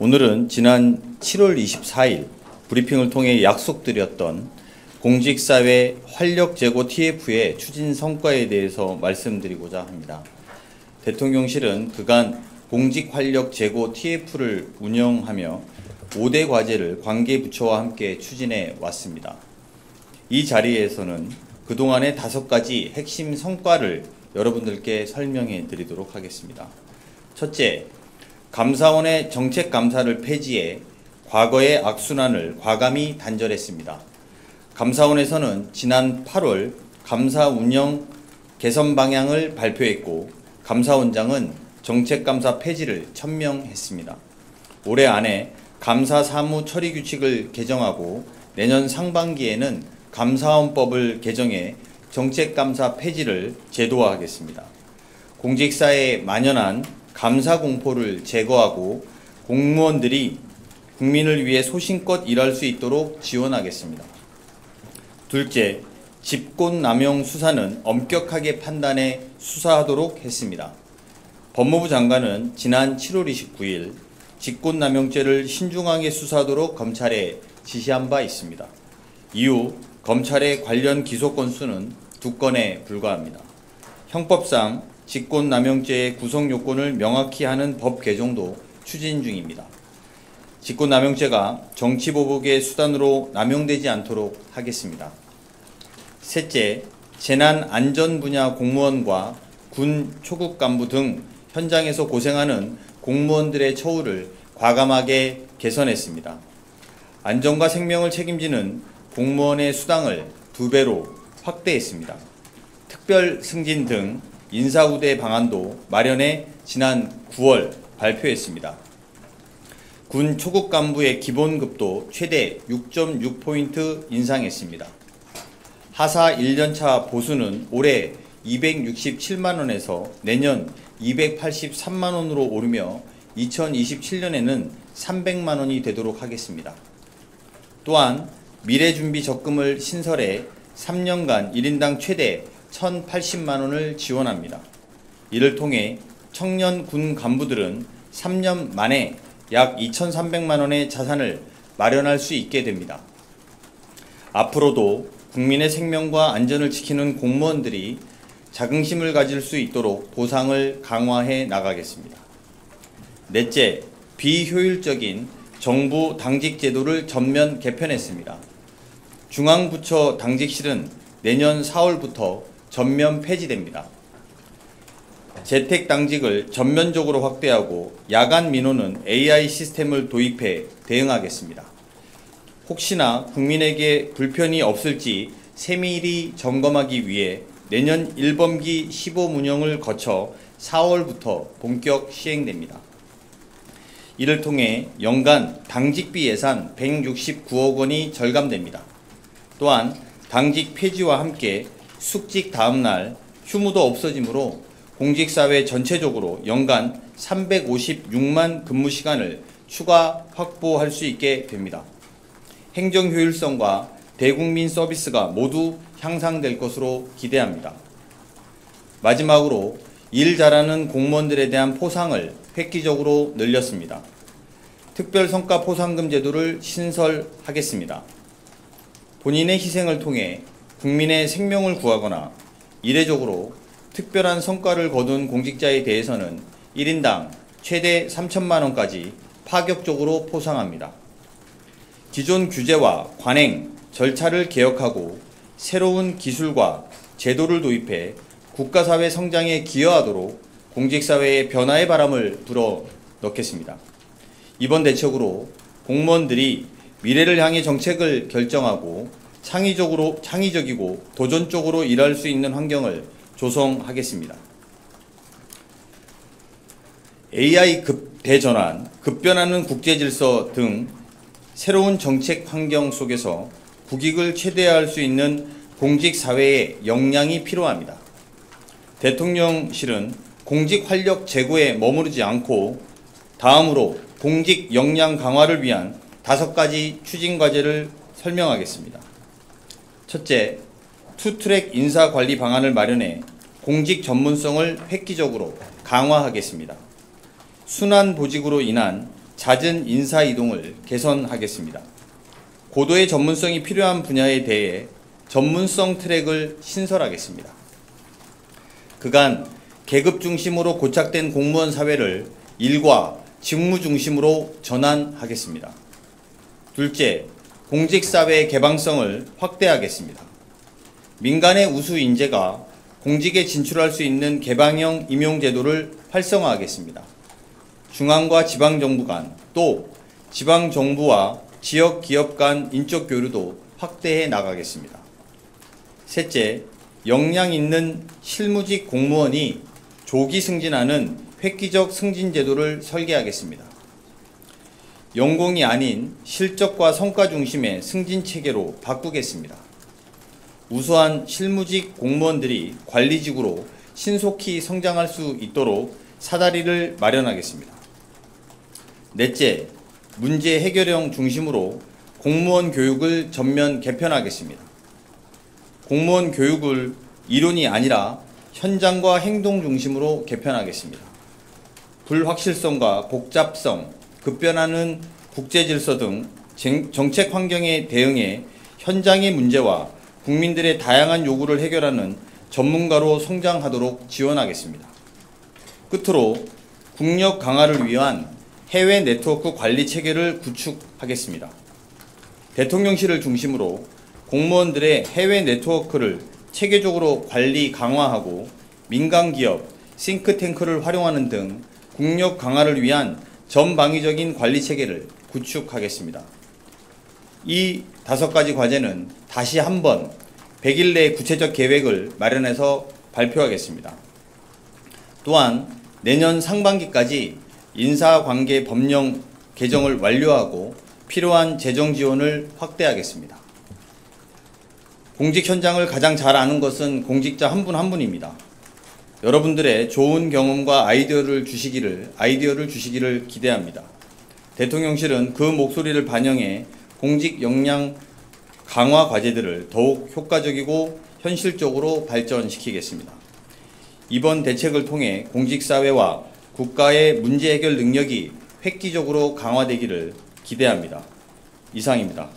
오늘은 지난 7월 24일 브리핑을 통해 약속드렸던 공직사회 활력제고 TF의 추진 성과에 대해서 말씀드리고자 합니다. 대통령실은 그간 공직활력제고 TF를 운영하며 5대 과제를 관계부처와 함께 추진해 왔습니다. 이 자리에서는 그동안의 5가지 핵심 성과를 여러분들께 설명해 드리도록 하겠습니다. 첫째, 감사원의 정책감사를 폐지해 과거의 악순환을 과감히 단절했습니다. 감사원에서는 지난 8월 감사 운영 개선 방향을 발표했고 감사원장은 정책감사 폐지를 천명했습니다. 올해 안에 감사 사무 처리 규칙을 개정하고 내년 상반기에는 감사원법을 개정해 정책감사 폐지를 제도화하겠습니다. 공직사회에 만연한 감사 공포를 제거하고 공무원들이 국민을 위해 소신껏 일할 수 있도록 지원하겠습니다. 둘째, 직권남용 수사는 엄격하게 판단해 수사하도록 했습니다. 법무부 장관은 지난 7월 29일 직권남용죄를 신중하게 수사하도록 검찰에 지시한 바 있습니다. 이후 검찰의 관련 기소 건수는 2건에 불과합니다. 형법상 직권남용죄의 구성 요건을 명확히 하는 법 개정도 추진 중입니다. 직권남용죄가 정치보복의 수단으로 남용되지 않도록 하겠습니다. 셋째, 재난안전 분야 공무원과 군 초급 간부 등 현장에서 고생하는 공무원들의 처우를 과감하게 개선했습니다. 안전과 생명을 책임지는 공무원의 수당을 2배로 확대했습니다. 특별 승진 등 인사우대 방안도 마련해 지난 9월 발표했습니다. 군 초급 간부의 기본급도 최대 6.6포인트 인상했습니다. 하사 1년차 보수는 올해 267만원에서 내년 283만원으로 오르며 2027년에는 300만원이 되도록 하겠습니다. 또한 미래준비 적금을 신설해 3년간 1인당 최대 1,080만원을 지원합니다. 이를 통해 청년 군 간부들은 3년 만에 약 2,300만원의 자산을 마련할 수 있게 됩니다. 앞으로도 국민의 생명과 안전을 지키는 공무원들이 자긍심을 가질 수 있도록 보상을 강화해 나가겠습니다. 넷째, 비효율적인 정부 당직 제도를 전면 개편했습니다. 중앙부처 당직실은 내년 4월부터 전면 폐지됩니다. 재택 당직을 전면적으로 확대하고 야간 민원은 AI 시스템을 도입해 대응하겠습니다. 혹시나 국민에게 불편이 없을지 세밀히 점검하기 위해 내년 1분기 시범 운영을 거쳐 4월부터 본격 시행됩니다. 이를 통해 연간 당직비 예산 169억 원이 절감됩니다. 또한 당직 폐지와 함께 숙직 다음날 휴무도 없어지므로 공직사회 전체적으로 연간 356만 근무시간을 추가 확보할 수 있게 됩니다. 행정 효율성과 대국민 서비스가 모두 향상될 것으로 기대합니다. 마지막으로 일 잘하는 공무원들에 대한 포상을 획기적으로 늘렸습니다. 특별성과 포상금 제도를 신설하겠습니다. 본인의 희생을 통해 국민의 생명을 구하거나 이례적으로 특별한 성과를 거둔 공직자에 대해서는 1인당 최대 3천만원까지 파격적으로 포상합니다. 기존 규제와 관행, 절차를 개혁하고 새로운 기술과 제도를 도입해 국가사회 성장에 기여하도록 공직사회의 변화의 바람을 불어넣겠습니다. 이번 대책으로 공무원들이 미래를 향해 정책을 결정하고 창의적이고 도전적으로 일할 수 있는 환경을 조성하겠습니다. AI 대전환, 급변하는 국제질서 등 새로운 정책 환경 속에서 국익을 최대화할 수 있는 공직사회의 역량이 필요합니다. 대통령실은 공직 활력 제고에 머무르지 않고 다음으로 공직 역량 강화를 위한 5가지 추진 과제를 설명하겠습니다. 첫째, 투트랙 인사관리 방안을 마련해 공직 전문성을 획기적으로 강화하겠습니다. 순환 보직으로 인한 잦은 인사 이동을 개선하겠습니다. 고도의 전문성이 필요한 분야에 대해 전문성 트랙을 신설하겠습니다. 그간 계급 중심으로 고착된 공무원 사회를 일과 직무 중심으로 전환하겠습니다. 둘째, 공직사회의 개방성을 확대하겠습니다. 민간의 우수 인재가 공직에 진출할 수 있는 개방형 임용제도를 활성화하겠습니다. 중앙과 지방정부 간, 또 지방정부와 지역기업 간 인적 교류도 확대해 나가겠습니다. 셋째, 역량 있는 실무직 공무원이 조기 승진하는 획기적 승진제도를 설계하겠습니다. 연공이 아닌 실적과 성과 중심의 승진체계로 바꾸겠습니다. 우수한 실무직 공무원들이 관리직으로 신속히 성장할 수 있도록 사다리를 마련하겠습니다. 넷째, 문제 해결형 중심으로 공무원 교육을 전면 개편하겠습니다. 공무원 교육을 이론이 아니라 현장과 행동 중심으로 개편하겠습니다. 불확실성과 복잡성, 급변하는 국제질서 등 정책 환경에 대응해 현장의 문제와 국민들의 다양한 요구를 해결하는 전문가로 성장하도록 지원하겠습니다. 끝으로 국력 강화를 위한 해외 네트워크 관리 체계를 구축하겠습니다. 대통령실을 중심으로 공무원들의 해외 네트워크를 체계적으로 관리 강화하고 민간기업, 싱크탱크를 활용하는 등 국력 강화를 위한 전방위적인 관리 체계를 구축하겠습니다. 이 5가지 과제는 다시 한번 100일 내 구체적 계획을 마련해서 발표하겠습니다. 또한 내년 상반기까지 인사관계 법령 개정을 완료하고 필요한 재정 지원을 확대하겠습니다. 공직 현장을 가장 잘 아는 것은 공직자 한 분 한 분입니다. 여러분들의 좋은 경험과 아이디어를 주시기를 기대합니다. 대통령실은 그 목소리를 반영해 공직 역량 강화 과제들을 더욱 효과적이고 현실적으로 발전시키겠습니다. 이번 대책을 통해 공직사회와 국가의 문제 해결 능력이 획기적으로 강화되기를 기대합니다. 이상입니다.